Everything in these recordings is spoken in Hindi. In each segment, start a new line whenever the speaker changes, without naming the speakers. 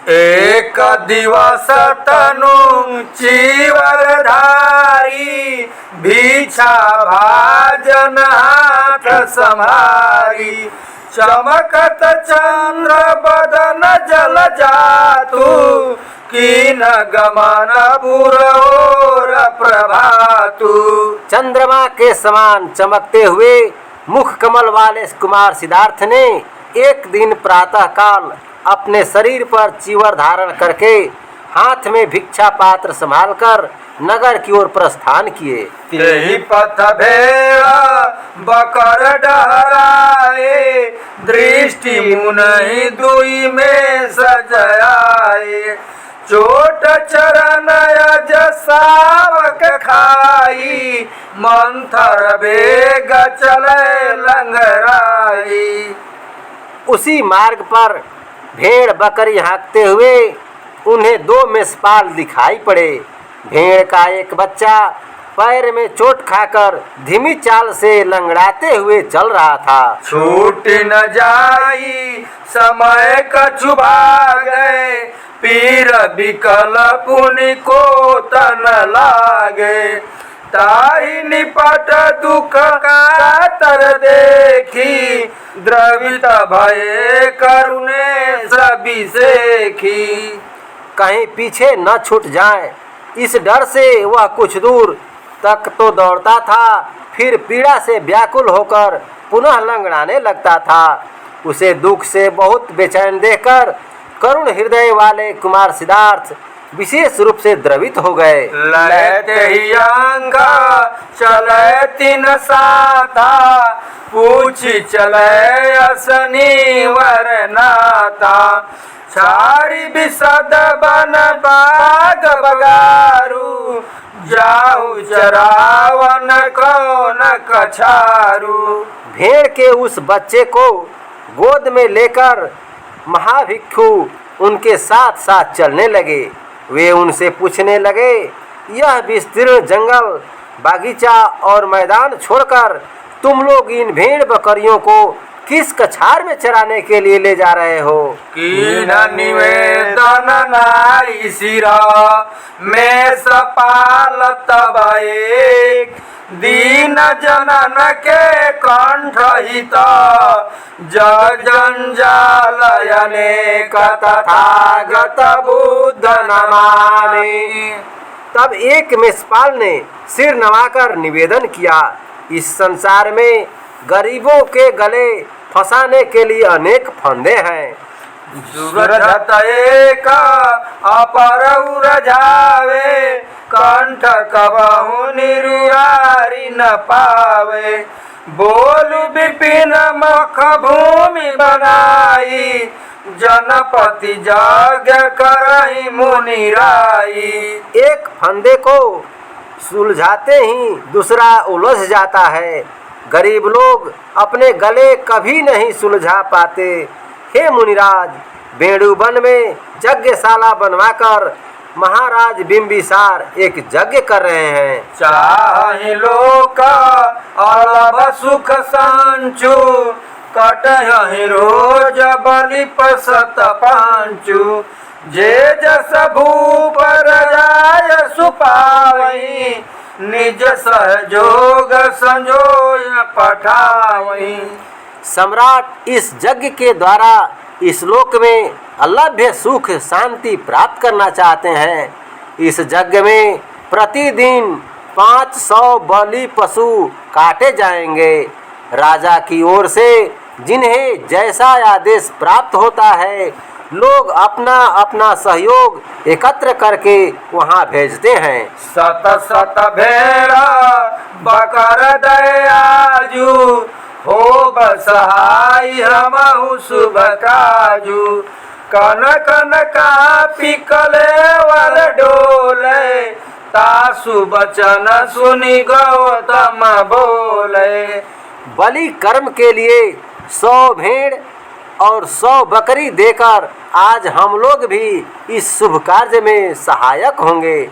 एक दिवस तनु चीवरधारी, भिक्षा भाजन हाथ संहारी। चमकत चंद्र बदन जल जातु, कीन गमन बुरओर प्रभातु।
चंद्रमा के समान चमकते हुए मुख कमल वाले कुमार सिद्धार्थ ने एक दिन प्रातः काल अपने शरीर पर चीवर धारण करके हाथ में भिक्षा पात्र संभालकर नगर की ओर प्रस्थान किए।
तेहि पथ भेड़ा बकर डहराए, दृष्टि मुनहि दुई में सजाए। चोट चरण अज सावक खाई, मंथर बेग चले लंगराई।
उसी मार्ग पर भेड़ बकरी हाँकते हुए उन्हें दो मेषपाल दिखाई पड़े। भेड़ का एक बच्चा पैर में चोट खाकर धीमी चाल से लंगड़ाते हुए चल रहा था।
छूट न जाई समय कछु भागे, पीर विकल पुनि को तन लागे। ताहि निपट दुख कातर देखी, द्रवित भये करुणे सभी सेखी।
कहीं पीछे न छूट जाए इस डर से वह कुछ दूर तक तो दौड़ता था, फिर पीड़ा से व्याकुल होकर पुनः लंगड़ाने लगता था। उसे दुख से बहुत बेचैन देखकर करुण हृदय वाले कुमार सिद्धार्थ विशेष रूप से द्रवित हो गए।
लयते ही अंगा चले तीन साथा, पूछी चले असनी वर नाता। छाड़ी बिसद बन बाग बगारू, जाऊ चरावन कौन कछारू।
भेड़ के उस बच्चे को गोद में लेकर महाभिक्षु उनके साथ साथ चलने लगे। वे उनसे पूछने लगे, यह विस्तीर्ण जंगल, बागीचा और मैदान छोड़कर तुम लोग इन भेड़ बकरियों को किस कछार में चराने के लिए ले जा रहे हो?
कीन निवेदन नाई सिरा में सपाल तब एक, दीन जनन के कंठ हित जग जंजाल अनेक तथागत बुद्ध नमामि।
तब एक मेषपाल ने सिर नवाकर निवेदन किया, इस संसार में गरीबों के गले फंसाने के लिए अनेक फंदे हैं।
सुरधत एक अपर उरझावे, कंठ कबहु निरुआरी न पावे। बोल विपिन मख भूमि बनाई, जनपति यज्ञ करहि मुनि राई।
एक फंदे को सुलझाते ही दूसरा उलझ जाता है। गरीब लोग अपने गले कभी नहीं सुलझा पाते। हे मुनिराज, बेणुवन में यज्ञशाला बनवाकर महाराज बिंबिसार एक यज्ञ कर रहे हैं।
चाहि लोक अलभ सुख संचु, कटहि रोज बलि पसत पांचु। जे जस भूप रजाय सुपावई, निज सहयोग संजोय पठावई।
सम्राट इस यज्ञ के द्वारा इस लोक में अलभ्य सुख शांति प्राप्त करना चाहते हैं। इस यज्ञ में प्रतिदिन 500 बलि पशु काटे जाएंगे। राजा की ओर से जिन्हें जैसा आदेश प्राप्त होता है, लोग अपना अपना सहयोग एकत्र करके वहां भेजते हैं।
सत सत भेड़ा बकर दयाजू, हो बसहाई हमहु शुभ काजू। कन कन कापी कलेवर डोले, तासु बचन सुनि गौतम बोले।
बलि कर्म के लिए 100 भेड़ और 100 बकरी देकर आज हम लोग भी इस शुभ कार्य में सहायक होंगे।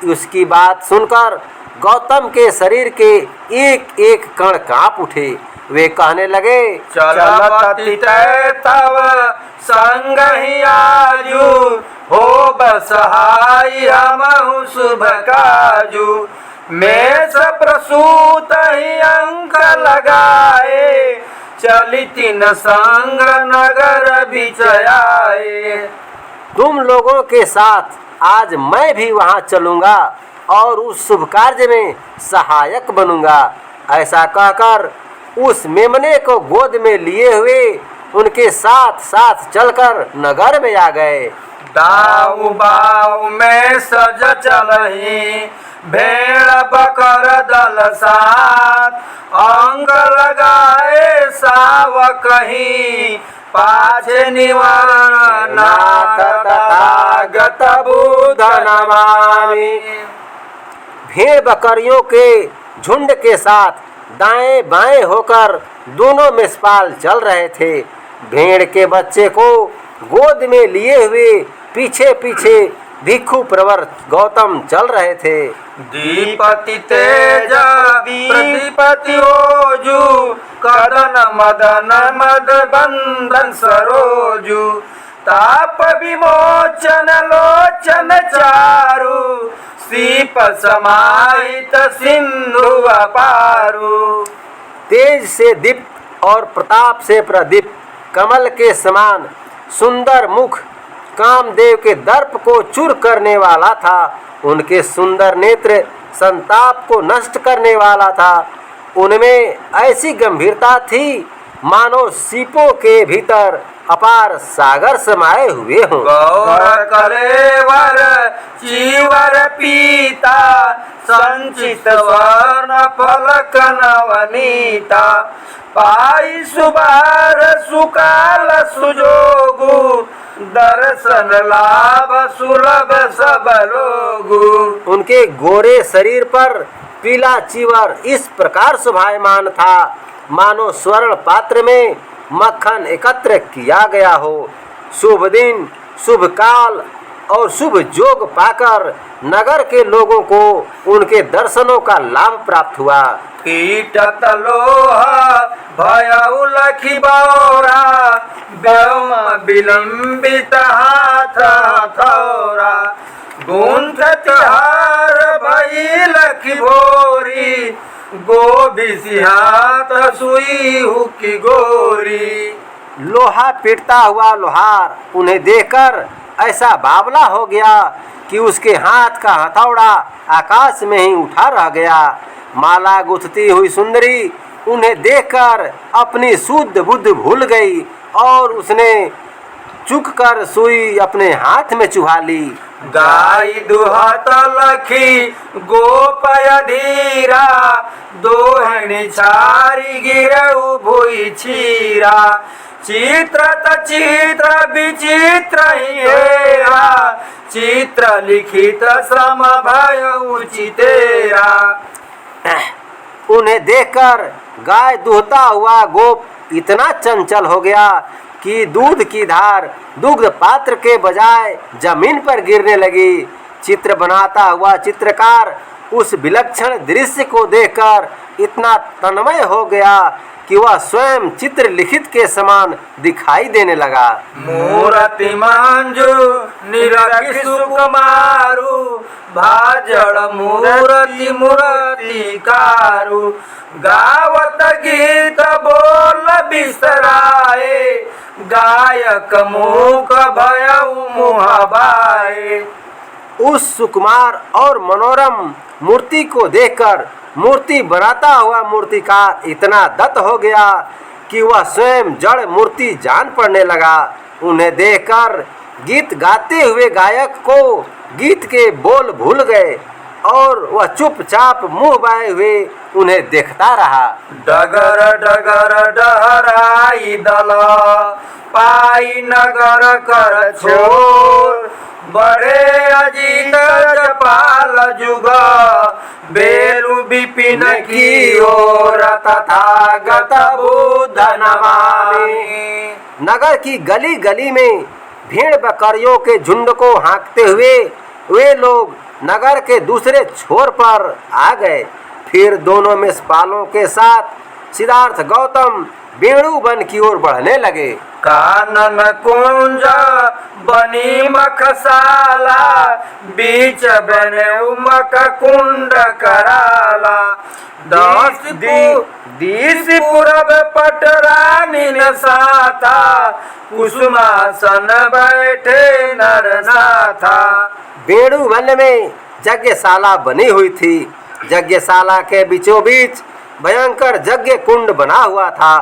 उसकी बात सुनकर गौतम के शरीर के एक एक कण कांप उठे। वे कहने लगे,
चलत तव संग ही आजू, सहाय हमहु शुभ काजू में प्रसूत ही अंक लगाए चली तीन संग नगर बिचयाए।
तुम लोगों के साथ आज मैं भी वहां चलूंगा और उस शुभ कार्य में सहायक बनूंगा। ऐसा कहकर उस मेमने को गोद में लिए हुए उनके साथ साथ चलकर नगर में आ गए।
दाऊ बाऊ में सज चलही भेड़ बकर दल साथ अंग लगाए सावक ही पाछे निवारण नाथ तथागत बुध नमामि।
भेड़ बकरियों के झुंड के साथ दाएं बाएं होकर दोनों मेषपाल चल रहे थे। भेड़ के बच्चे को गोद में लिए हुए पीछे पीछे भिक्षु प्रवर गौतम चल रहे थे।
दीपति तेज प्रतिपति ओजु कदन मदन मद बंदन सरोजु ताप विमोचन लोचन चारु सीप समाहित सिंधु अपारु।
तेज से दीप्त और प्रताप से प्रदीप्त कमल के समान सुंदर मुख कामदेव के दर्प को चूर करने वाला था। उनके सुंदर नेत्र संताप को नष्ट करने वाला था। उनमें ऐसी गंभीरता थी मानो सीपों के भीतर अपार सागर समाये हुए हों।
गौर कलेवर चीवर पीता संचित स्वर्ण फलक नवनीता पाई सुबार सुकाल सुजोगु दर्शन लाभ सुलभ सब लोगु।
उनके गोरे शरीर पर पीला चीवर इस प्रकार शोभायमान था मानो स्वर्ण पात्र में मक्खन एकत्र किया गया हो। शुभ दिन शुभ काल और शुभ जोग पाकर नगर के लोगों को उनके दर्शनों का लाभ प्राप्त हुआ।
कीटत लोह भयउ लखी बौरा व्योम विलंबित हाथ हथौरा गुंजत हार भई लखी भोरी गोभिसी हाथ सुई हुकी गोरी।
लोहा पीटता हुआ लोहार उन्हें देखकर ऐसा बावला हो गया कि उसके हाथ का हथौड़ा आकाश में ही उठा रह गया। माला गुथती हुई सुंदरी उन्हें देखकर अपनी शुद्ध बुद्धि भूल गई और उसने चुककर सुई अपने हाथ में चुभा ली।
गाय दुहत लखी गोपय धीरा दोहनी छारी गिरऊ भुई छीरा चित्र चित्र विचित्र ही हेरा चित्र लिखित सम भय उचितेरा।
उन्हें देखकर गाय दुहता हुआ गोप इतना चंचल हो गया कि दूध की धार दुग्ध पात्र के बजाय जमीन पर गिरने लगी। चित्र बनाता हुआ चित्रकार उस विलक्षण दृश्य को देखकर इतना तन्मय हो गया कि वह स्वयं चित्र लिखित के समान दिखाई देने लगा।
मूर्ति मंजू निरखि सुकुमारु भाजड़ मूर्ति मूर्ति कारू गावत गीत बोल बिसराए गायक मूक भयउ मुहबाए।
उस सुकुमार और मनोरम मूर्ति को देखकर मूर्ति बनाता हुआ मूर्तिकार इतना दत्त हो गया कि वह स्वयं जड़ मूर्ति जान पड़ने लगा। उन्हें देखकर गीत गाते हुए गायक को गीत के बोल भूल गए और वह चुपचाप मुंह बाए हुए उन्हें देखता रहा।
डगर डगर डहराई दल पाई नगर कर छोर बड़े अजीत जपाल जुग बेलु विपिन की ओर तथागत बुद्ध नमामि।
नगर की गली गली में भेड़ बकरियों के झुंड को हाँकते हुए वे लोग नगर के दूसरे छोर पर आ गए। फिर दोनों मेषपालों के साथ सिद्धार्थ गौतम बेणु वन की ओर बढ़ने लगे।
कानन कुंज बनी मखशाला, बीच बने उमक कुंड कराला। दिस पूरब पटरानी न साथा, कुसुमासन बैठे नर नाथा।
बेणु वन में यज्ञशाला बनी हुई थी। यज्ञशाला के बीचों बीच भयंकर यज्ञ कुंड बना हुआ था।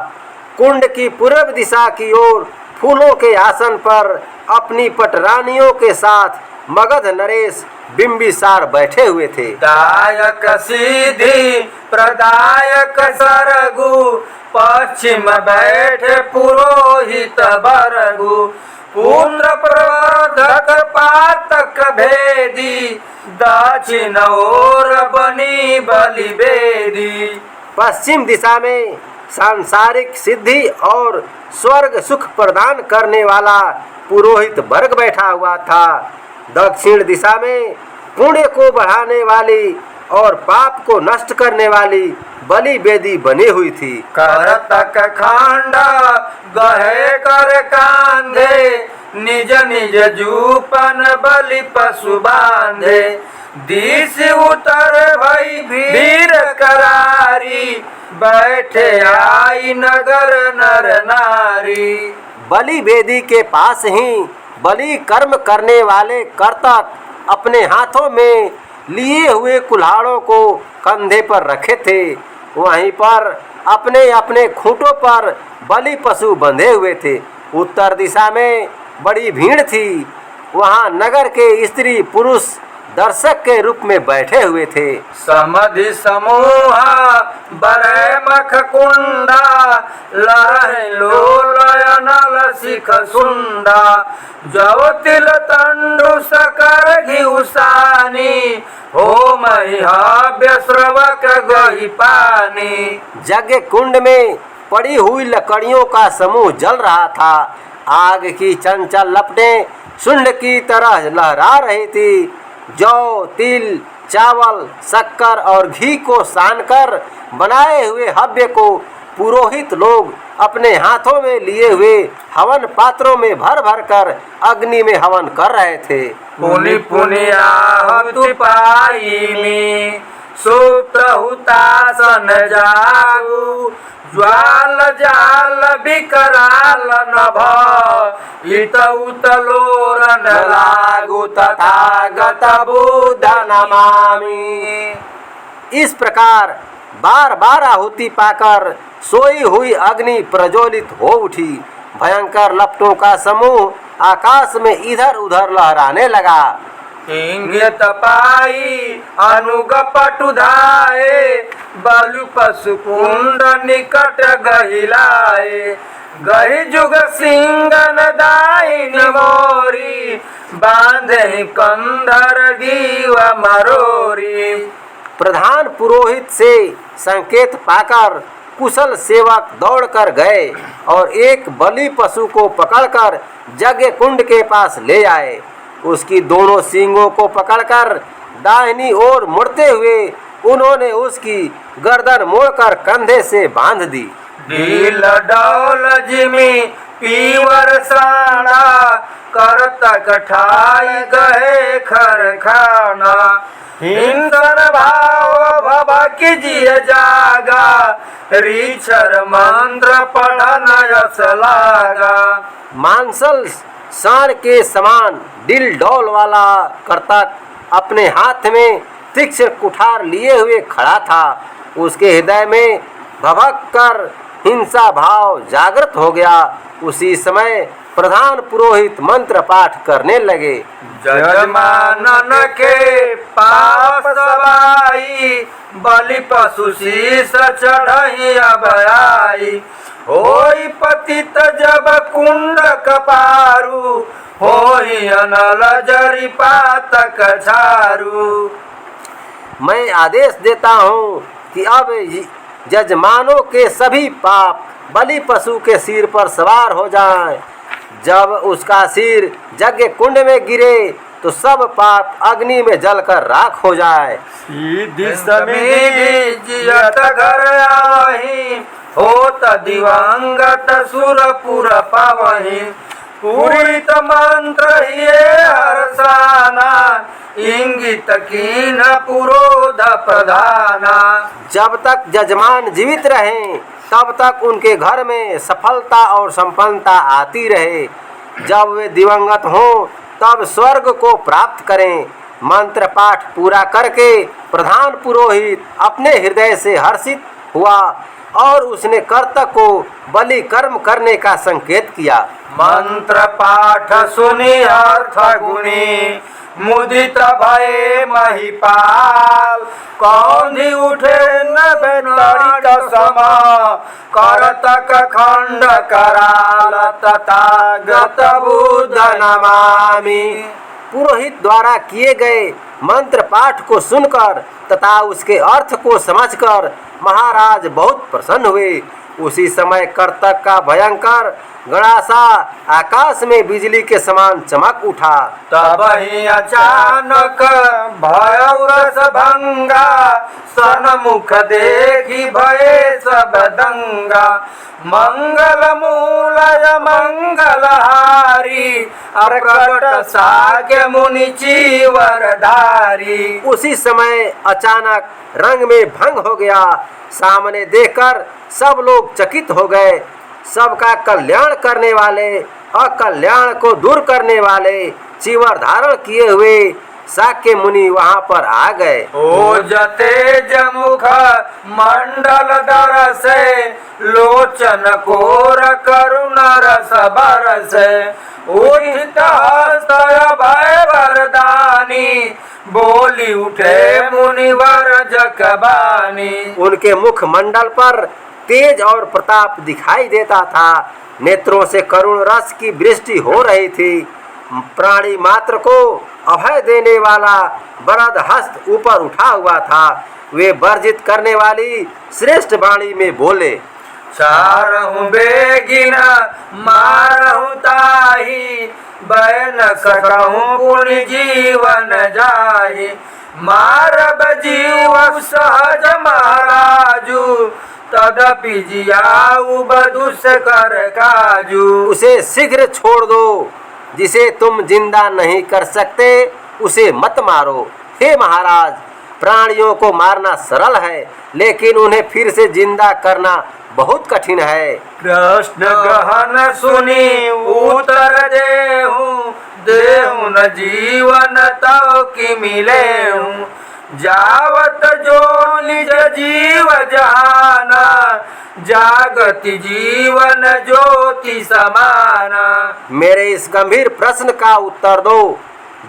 कुंड की पूर्व दिशा की ओर फूलों के आसन पर अपनी पटरानियों के साथ मगध नरेश बिंबिसार बैठे हुए थे।
दायक सीधी प्रदायक सरगु, पश्चिम बैठे पुरोहित बरगु। पुत्र प्रवर्धक पातक भेदी, दक्षिण ओर बनी बलि बेदी।
पश्चिम दिशा में सांसारिक सिद्धि और स्वर्ग सुख प्रदान करने वाला पुरोहित वर्ग बैठा हुआ था। दक्षिण दिशा में पुण्य को बढ़ाने वाली और पाप को नष्ट करने वाली बलि बेदी बनी हुई थी।
करतक खंड गहे कर कांधे, निज निज जूपन बलि पशु बांधे। दिस उतर भई भीर करारी, बैठे आई नगर नर नारी।
बलि वेदी के पास ही बलि कर्म करने वाले कर्तक अपने हाथों में लिए हुए कुल्हाड़ों को कंधे पर रखे थे। वहीं पर अपने अपने खूंटों पर बलि पशु बंधे हुए थे। उत्तर दिशा में बड़ी भीड़ थी। वहां नगर के स्त्री पुरुष दर्शक के रूप में बैठे हुए थे।
समधि समूह बरय मख कुंडा, लहै लोलयनल सिख सुंडा। जव तिल तंडु सकर घिउसानी, हो महिहाव्य श्रवक गही पानी।
यज्ञ कुंड में पड़ी हुई लकड़ियों का समूह जल रहा था। आग की चंचल लपटें सुंड की तरह लहरा रही थी। जौ, तिल, चावल, शक्कर और घी को सानकर बनाए हुए हव्य को पुरोहित लोग अपने हाथों में लिए हुए हवन पात्रों में भर भर कर अग्नि में हवन कर रहे थे।
पुनि पुनि आहुति पाइमी, सुप्त हुतासन जागु। ज्वाल जाल विकराल नभ, इत उत लोरन लागु। तथागत बुद्ध नमामि।
इस प्रकार बार बार आहुति पाकर सोई हुई अग्नि प्रज्वलित हो उठी। भयंकर लपटों का समूह आकाश में इधर उधर लहराने लगा।
इंगित पाई अनुग पटुधाए, बलु पशु कुंड निकट गहिलाए। गहि जुग सिंगन दाइन मोरी, बांधे कंधर गीव मरोरी।
प्रधान पुरोहित से संकेत पाकर कुशल सेवक दौड़कर गए और एक बलि पशु को पकड़कर यज्ञ कुंड के पास ले आए। उसकी दोनों सींगों को पकड़कर दाहिनी ओर मुड़ते हुए उन्होंने उसकी गर्दन मोड़कर कंधे से बांध दी।
डील डौल जिमी पीवर साना, करतक ठाई गहे खरखाना। हिंसन भाव भव कीजिए जागा, रीक्षर मंत्र पढ़न यस लागा।
मांसल सांड के समान डिल डौल वाला कर्तक अपने हाथ में तीक्ष्ण कुठार लिए हुए खड़ा था। उसके हृदय में भभक कर हिंसा भाव जागृत हो गया। उसी समय प्रधान पुरोहित मंत्र पाठ करने लगे।
जजमानन के पास सवाई, बलि पशु शीस चढ़ई अब आई। होई पतित जब कुंड कपारू, होई अनल जरी पातक झारू।
मैं आदेश देता हूँ कि अब जजमानों के सभी पाप बलि पशु के सिर पर सवार हो जाएं। जब उसका सिर यज्ञ कुंड में गिरे तो सब पाप अग्नि में जलकर राख हो जाए।
सीधी समीधी जियत घर आवही, होत दिवंगत सुरपुर पावही। पूरित मंत्र ये हर्षाना, इंगित कीन पुरोध प्रधाना।
जब तक जजमान जीवित रहें तब तक उनके घर में सफलता और संपन्नता आती रहे। जब वे दिवंगत हों तब स्वर्ग को प्राप्त करें। मंत्र पाठ पूरा करके प्रधान पुरोहित अपने हृदय से हर्षित हुआ और उसने कर्तक को बलि कर्म करने का संकेत किया।
मंत्र पाठ सुनि अर्थ गुणी, मुदित भये महिपाल। कौंधी उठे न तड़ित समा, करतक खंड कराल। तथागत बुद्ध नमामि।
पुरोहित द्वारा किए गए मंत्र पाठ को सुनकर तथा उसके अर्थ को समझकर महाराज बहुत प्रसन्न हुए। उसी समय कर्तक का भयंकर गड़ासा आकाश में बिजली के समान चमक उठा।
तब ही अचानक भय रस भंगा, सन्मुख देखी भये सब दंगा। मंगल मूलय मंगलहारी, प्रकट साग्य मुनि चीवरधारी।
उसी समय अचानक रंग में भंग हो गया। सामने देखकर सब लोग चकित हो गए। सबका कल्याण करने वाले, अकल्याण को दूर करने वाले चीवर धारण किए हुए साक्य मुनि वहां पर आ गए।
ओ जते जमुख मंडल दरसे, लोचन कोर करुण रस बरसे। उठित हस्त भय वरदानी, बोली उठे मुनिवर जगबानी।
उनके मुख मंडल पर तेज और प्रताप दिखाई देता था। नेत्रों से करुण रस की वृष्टि हो रही थी। प्राणी मात्र को अभय देने वाला वरद हस्त ऊपर उठा हुआ था। वे वर्जित करने वाली श्रेष्ठ वाणी में बोले,
चारहु बेगिन मारहु ताही, बैन सकहु पुनि जीवन जाहि। मारब जीव सहज महाराजू, तदपि जियाऊ बदुस कर काजू।
उसे शीघ्र छोड़ दो। जिसे तुम जिंदा नहीं कर सकते उसे मत मारो। हे महाराज, प्राणियों को मारना सरल है, लेकिन उन्हें फिर से जिंदा करना बहुत कठिन है।
प्रश्न गहन सुनी उत्तर देहु न जीवन तव की मिलेहु। जावत जो निज जीव जहाना, जागति जीवन ज्योति समाना।
मेरे इस गंभीर प्रश्न का उत्तर दो।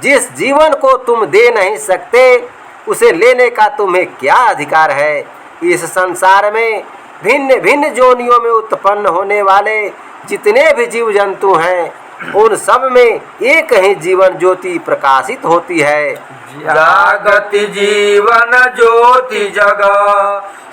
जिस जीवन को तुम दे नहीं सकते उसे लेने का तुम्हें क्या अधिकार है? इस संसार में भिन्न भिन्न जोनियों में उत्पन्न होने वाले जितने भी जीव जंतु हैं, उन सब में एक ही जीवन ज्योति प्रकाशित होती है।
जागति जीवन ज्योति जग,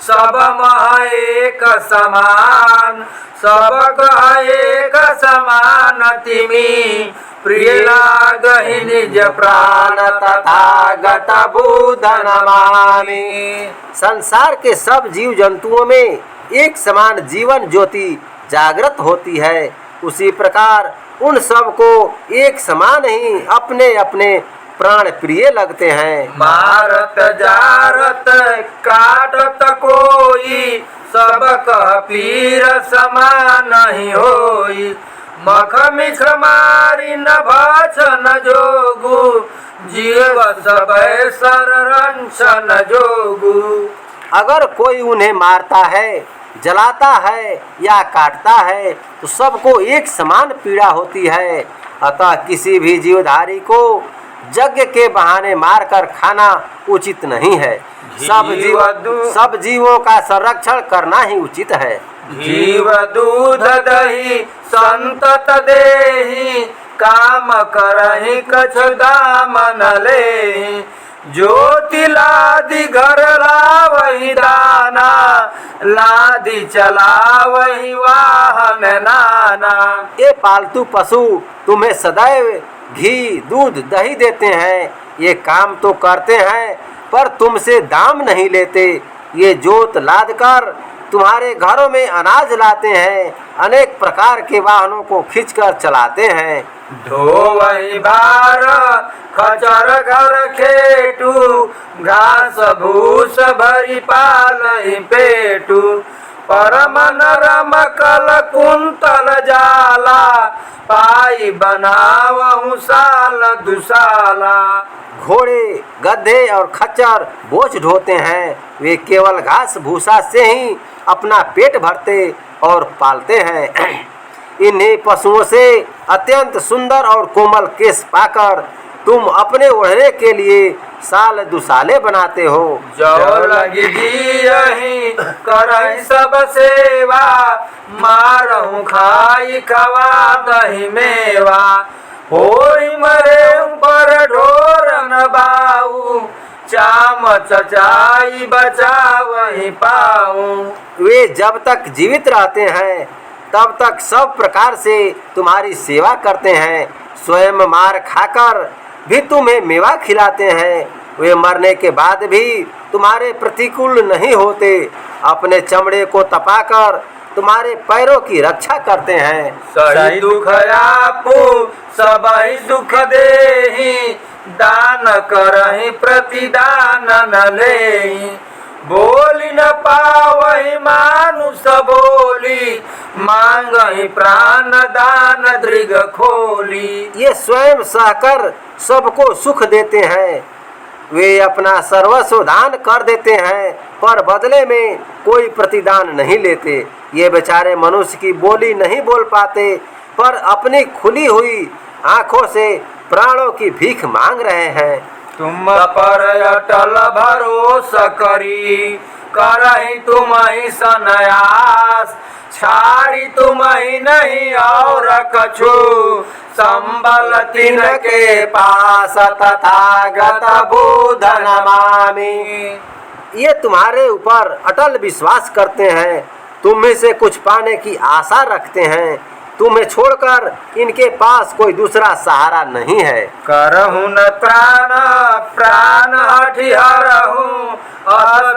सब मह एक समान। सब एक समान तिमी, प्रिय लागहि निज प्राण। तथागत बुद्ध नमामि।
संसार के सब जीव जंतुओं में एक समान जीवन ज्योति जागृत होती है। उसी प्रकार उन सब को एक समान ही अपने अपने प्राण प्रिय लगते हैं।
मारत जारत काटत कोई, सब कह पीर समान ही होई। मख मिख मारी न भाषण जोगु, जीव सब सरंक्षण जोगु।
अगर कोई उन्हें मारता है, जलाता है या काटता है तो सबको एक समान पीड़ा होती है। अतः किसी भी जीवधारी को यज्ञ के बहाने मारकर खाना उचित नहीं है। सब जीवों का संरक्षण करना ही उचित है।
जीव दूध दही संतत देहि, काम करहि कछु दामन लेहि। ज्योति लादि घर लावहि दाना, लादि चलावहि वाहन नाना।
ये पालतू पशु तुम्हें सदैव घी, दूध, दही देते हैं। ये काम तो करते हैं पर तुमसे दाम नहीं लेते। ये जोत लाद कर तुम्हारे घरों में अनाज लाते हैं, अनेक प्रकार के वाहनों को खींचकर चलाते हैं।
ढोवई भार खचर घर खेटू, घास भूस भरी पालई पेटू। परम नरम कल कुंतल जाला, पाई बनावहु साल दुसाला।
घोड़े, गधे और खच्चर बोझ ढोते हैं। वे केवल घास भूसा से ही अपना पेट भरते और पालते हैं। इन्हीं पशुओं से अत्यंत सुंदर और कोमल केश पाकर तुम अपने ओढ़ने के लिए साल दुसाले बनाते हो।
जो लगी जियहि करहि सब सेवा, मारहु खाई खवा दही मेवा। होई मरे पर ढोर न बाऊ, चाम चचाई बचावहि पाऊं।
वे जब तक जीवित रहते हैं तब तक सब प्रकार से तुम्हारी सेवा करते हैं। स्वयं मार खाकर भी तुम्हें मेवा खिलाते हैं। वे मरने के बाद भी तुम्हारे प्रतिकूल नहीं होते। अपने चमड़े को तपाकर तुम्हारे पैरों की रक्षा करते हैं।
सही दुख आपू सबहि दुख देहि, दान करहि प्रतिदान न लेहि। बोली न पावहि मानुष बोली, मांगहि प्राण दान दृग खोली।
ये स्वयं सहकर सबको सुख देते हैं। वे अपना सर्वस्व दान कर देते हैं पर बदले में कोई प्रतिदान नहीं लेते। ये बेचारे मनुष्य की बोली नहीं बोल पाते पर अपनी खुली हुई आंखों से प्राणों की भीख मांग रहे हैं।
तुम पर अटल भरोसा करी, करहि तुम्हि सनयास। छाड़ी तुम्हि नहीं और कछु, संबल तिनके पास तथागत बुध नमामि।
ये तुम्हारे ऊपर अटल विश्वास करते हैं, तुम्हें से कुछ पाने की आशा रखते हैं। तुम्हें छोड़कर इनके पास कोई दूसरा सहारा नहीं है।
करहु न प्राण प्राण हठिहरहु,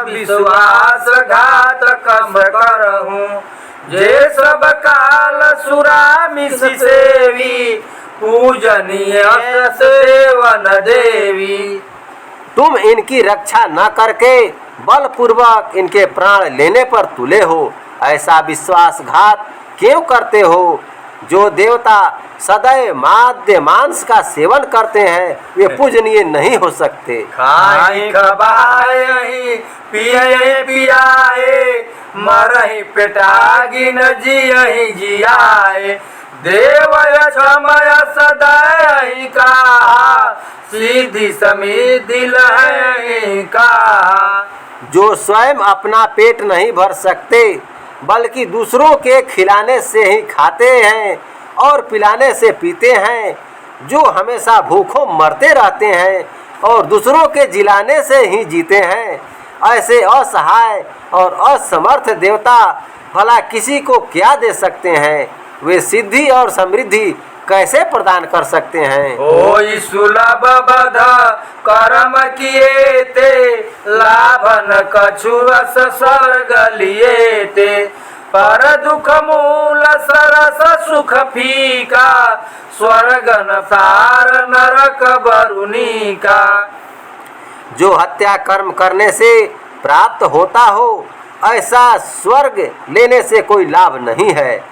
विश्वास घात कम करहु। जे सब काल सुरामिस सेवी, पूजनीय सेवन देवी।
तुम इनकी रक्षा न करके बलपूर्वक इनके प्राण लेने पर तुले हो। ऐसा विश्वासघात क्यों करते हो? जो देवता सदैव माद्य मांस का सेवन करते हैं वे पूजनीय नहीं हो सकते।
खाई खबाई पिए पियाए, मरहि पेटागी न जियहि जियाए। देवय क्षमय सदैहि कहा, सीधी समिधि लहि कहा।
जो स्वयं अपना पेट नहीं भर सकते बल्कि दूसरों के खिलाने से ही खाते हैं और पिलाने से पीते हैं, जो हमेशा भूखों मरते रहते हैं और दूसरों के जिलाने से ही जीते हैं, ऐसे असहाय और असमर्थ देवता भला किसी को क्या दे सकते हैं? वे सिद्धि और समृद्धि कैसे प्रदान कर सकते हैं?
होई सुलभ बध कर्म किए ते, लाभन कछु रस स्वर्ग लिए ते। पर दुख मूल सरस सुख फीका, स्वर्ग न सार नरक बरुनी का।
जो हत्या कर्म करने से प्राप्त होता हो ऐसा स्वर्ग लेने से कोई लाभ नहीं है।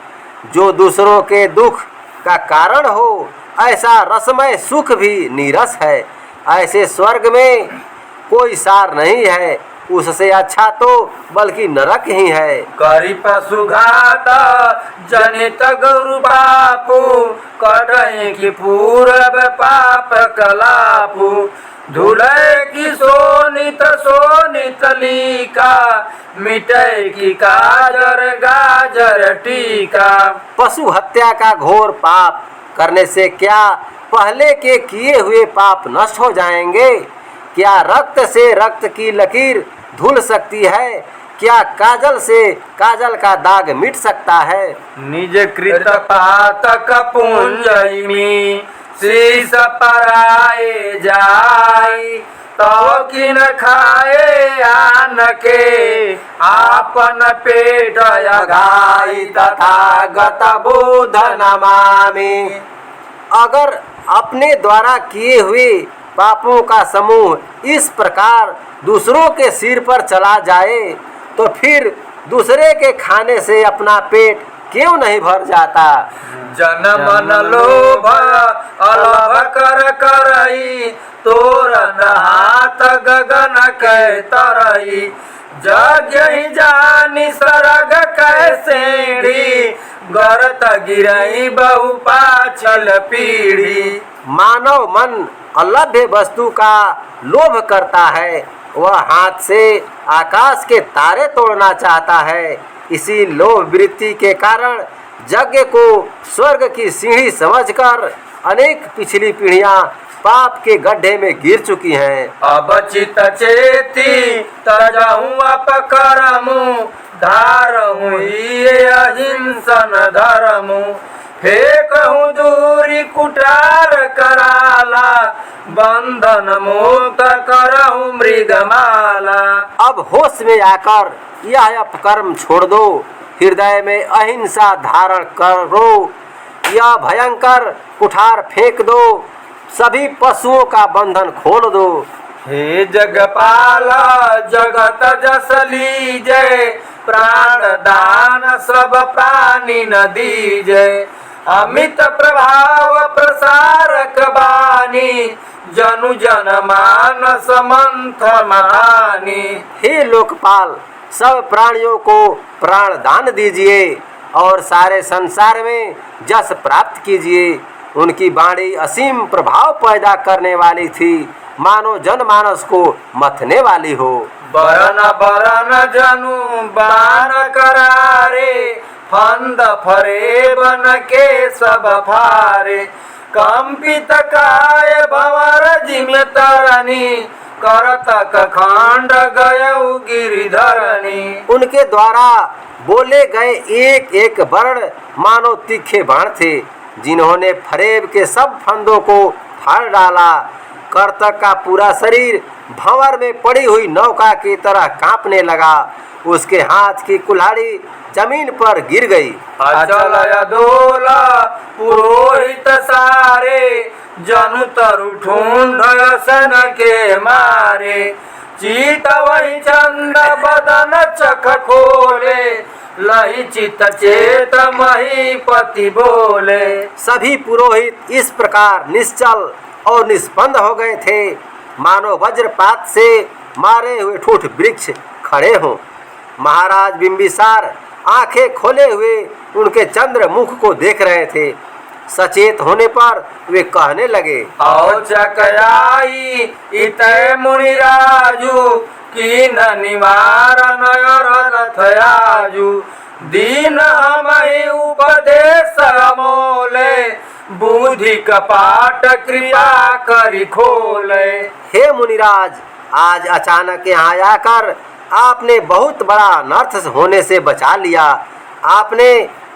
जो दूसरों के दुख का कारण हो ऐसा रसमय सुख भी नीरस है। ऐसे स्वर्ग में कोई सार नहीं है, उससे अच्छा तो बल्कि नरक ही है।
करी पशुघात जनित गुरु बापू, कढ़ई की पूरब पाप कलापू। धुलै की सोनित सोनित लीका, मिटै की काजर गाजर टीका।
पशु हत्या का घोर पाप करने से क्या पहले के किए हुए पाप नष्ट हो जाएंगे? क्या रक्त से रक्त की लकीर धुल सकती है? क्या काजल से काजल का दाग मिट सकता है?
निज कृत पातक पुंजयिमी, शीश पराए जाई तो किन खाए आन के आपन पेट अघाई
तथागत बुद्ध नमामि। अगर अपने द्वारा किए हुए पापों का समूह इस प्रकार दूसरों के सिर पर चला जाए तो फिर दूसरे के खाने से अपना पेट क्यों नहीं भर जाता।
जन मन लोभ अलभ कर करई तोरन हाथ गगन के तरई जग ही जानी सरग कैसेड़ी गरत गिरई बहु पाछल पीढ़ी।
मानव मन अलभ्य वस्तु का लोभ करता है, वह हाथ से आकाश के तारे तोड़ना चाहता है। इसी लोभ वृत्ति के कारण यज्ञ को स्वर्ग की सीढ़ी समझकर अनेक पिछली पीढ़ियां पाप के गड्ढे में गिर चुकी हैं।
अब चित चेती तजहूँ अपकरमु धारहूँ ये अहिंसन धरमु फेंकहूँ दूरी कुटार कराला बंधन मुक्त करहूँ मृगमाला।
अब होश में आकर यह अपकर्म छोड़ दो, हृदय में अहिंसा धारण करो, यह भयंकर कुठार फेंक दो, सभी पशुओं का बंधन खोल दो।
हे जगपाला जगत जस लीजय प्राण दान सब प्राणी न दीजय अमित प्रभाव प्रसारक बानी जनु जन मानस मंथन हानि।
हे लोकपाल सब प्राणियों को प्राण दान दीजिए और सारे संसार में जस प्राप्त कीजिए। उनकी वाणी असीम प्रभाव पैदा करने वाली थी, मानो जनमानस को मथने वाली हो।
बरन बरन जनु बान करारे फंद फरे बन के सब फारे कंपित काय भंवर जिम तरनी करतक खंड गयउ गिरिधरनी।
उनके द्वारा बोले गए एक एक वर्ण मानो तीखे बाण थे, जिन्होंने फरेब के सब फंदों को फाड़ डाला। करतक का पूरा शरीर भंवर में पड़ी हुई नौका की तरह कांपने लगा, उसके हाथ की कुल्हाड़ी जमीन पर गिर गई।
अचल अडोला पुरोहित सारे जनु तरु ढूंढ सन के मारे चित वही चंद बदन चख खोले लही चित चेत महीपति बोले।
सभी पुरोहित इस प्रकार निश्चल और निष्पन्द हो गए थे, मानो वज्रपात से मारे हुए ठूठ वृक्ष खड़े हों। महाराज बिंबिसार आंखें खोले हुए उनके चंद्र मुख को देख रहे थे। सचेत होने पर वे कहने लगे,
औचकयाई इतै मुनिराजु कीन निवारण रथयाजु दीन हमहि उपदेश अमोले बुद्धि कपाट कृपा करि खोले।
हे मुनिराज, आज अचानक यहाँ आकर आपने बहुत बड़ा अनर्थ होने से बचा लिया। आपने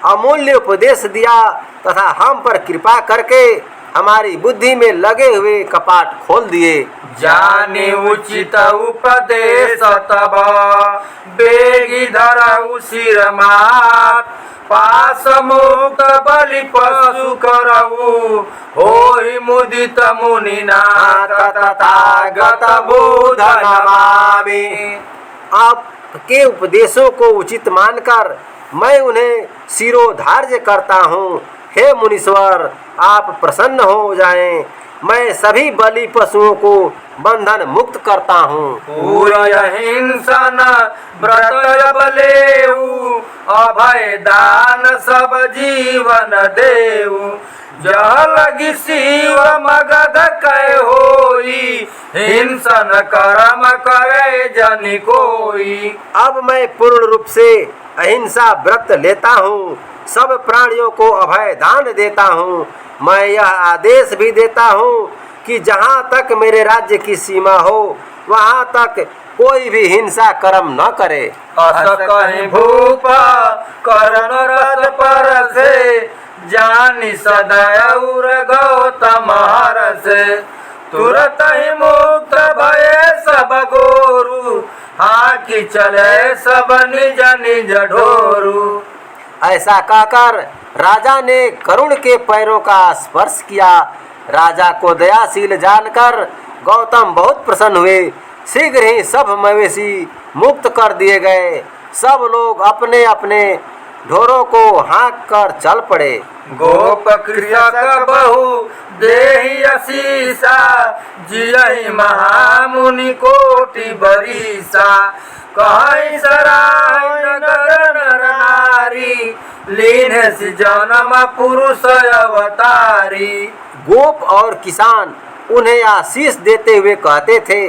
अमूल्य उपदेश दिया तथा हम पर कृपा करके हमारी बुद्धि में लगे हुए कपाट खोल दिए।
जाने उचित उपदेश तब बेगी धरऊ सिर मात पास मुक्त बलि पशु करऊ होई मुदित मुनिनाथ तथागत बुद्ध नमामि।
आपके उपदेशों को उचित मानकर मैं उन्हें शिरोधार्य करता हूँ। हे मुनीश्वर, आप प्रसन्न हो जाएं। मैं सभी बलि पशुओं को बंधन मुक्त करता हूँ।
पूरय हिंसन व्रत बलेऊ अभय दान सब जीवन देऊ जह लगी शिव मगध कै होई हिंसन कर्म करे जन कोई।
अब मैं पूर्ण रूप से अहिंसा व्रत लेता हूँ, सब प्राणियों को अभय दान देता हूँ। मैं यह आदेश भी देता हूँ कि जहाँ तक मेरे राज्य की सीमा हो वहाँ तक कोई भी हिंसा कर्म न करे।
अस कहीं भूप कर्ण रथ पर से जानी सदैव गौतम हर्षे तुरत ही मुक्त भये सब गोरु हाकी चले सब निज निज ढोरू।
ऐसा कहकर राजा ने करुण के पैरों का स्पर्श किया। राजा को दयाशील जानकर गौतम बहुत प्रसन्न हुए। शीघ्र ही सब मवेशी मुक्त कर दिए गए। सब लोग अपने अपने ढोरों को हाँक कर चल पड़े।
गोप कृषक बहु देहि असीसा जियहि महामुनि कोटि बरीसा कहि सराय नगर नर नारी लीन सि जन्म पुरुष अवतारी।
गोप और किसान उन्हें आशीष देते हुए कहते थे,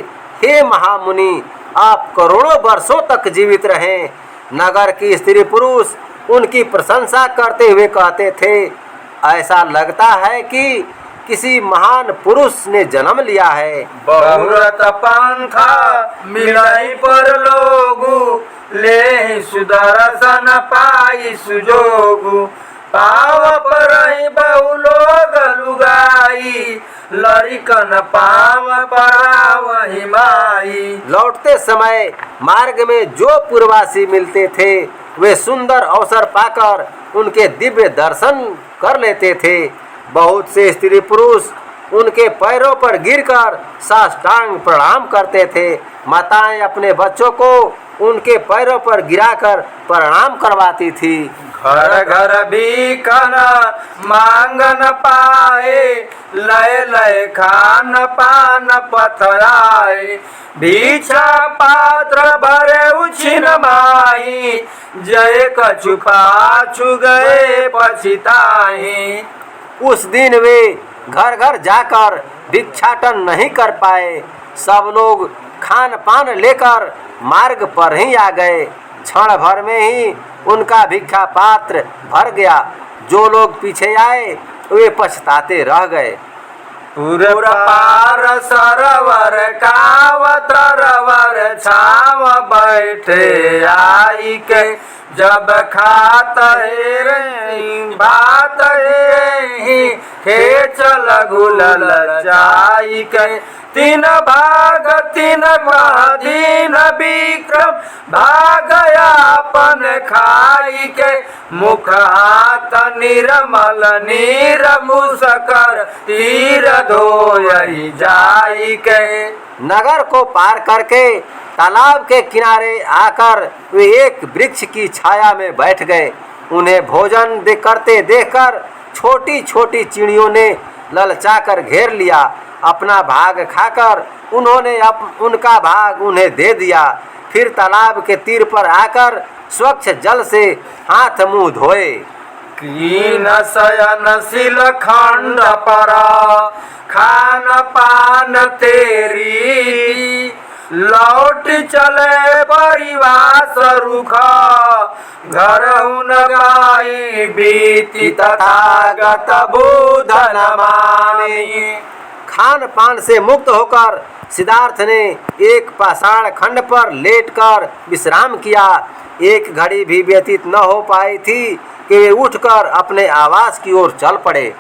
हे महामुनि, आप करोड़ों वर्षों तक जीवित रहें। नगर की स्त्री पुरुष उनकी प्रशंसा करते हुए कहते थे, ऐसा लगता है कि किसी महान पुरुष ने जन्म लिया है।
बहुरत पंथा मिलई पर लोगु ले सुदर्शन पाई सुजोगु पाव पर बहु लोग लुगाई लरिकन पाव परावहि माई।
लौटते समय मार्ग में जो पूर्ववासी मिलते थे वे सुंदर अवसर पाकर उनके दिव्य दर्शन कर लेते थे। बहुत से स्त्री पुरुष उनके पैरों पर गिरकर साष्टांग प्रणाम करते थे। माताएं अपने बच्चों को उनके पैरों पर गिराकर प्रणाम करवाती थी।
घर घर भीखन मांगन पाए लय लय खान पान पथराए भिक्षा पात्र भरे उछिन माही जय कछु पाछू गए पछिताही।
उस दिन वे घर घर जाकर भिक्षाटन नहीं कर पाए। सब लोग खान पान लेकर मार्ग पर ही आ गए। क्षण भर में ही उनका भिक्षा पात्र भर गया। जो लोग पीछे आए वे पछताते रह गए।
पुर पार सरोवर कावत रवर छाव बैठे आई के जब खात बात खेच लगुल जाई के तीन भाग तीन दीन विक्रम भागयापन खाई के मुख हाथ निर्मल नीर मुसकर तीर धोयहि जाई के।
नगर को पार करके तालाब के किनारे आकर वे एक वृक्ष की छाया में बैठ गए। उन्हें भोजन करते देखकर छोटी छोटी चिड़ियों ने ललचाकर घेर लिया। अपना भाग खाकर उन्होंने उनका भाग उन्हें दे दिया। फिर तालाब के तीर पर आकर स्वच्छ जल से हाथ मुंह धोए।
कीन शयनशील खंड पर खान पान तेरी लौट चले परिवास रुख घर गाई बीती तथागत बुधन मानी।
खान पान से मुक्त होकर सिद्धार्थ ने एक पाषाण खंड पर लेटकर विश्राम किया। एक घड़ी भी व्यतीत न हो पाई थी कि वे उठकर अपने आवास की ओर चल पड़े।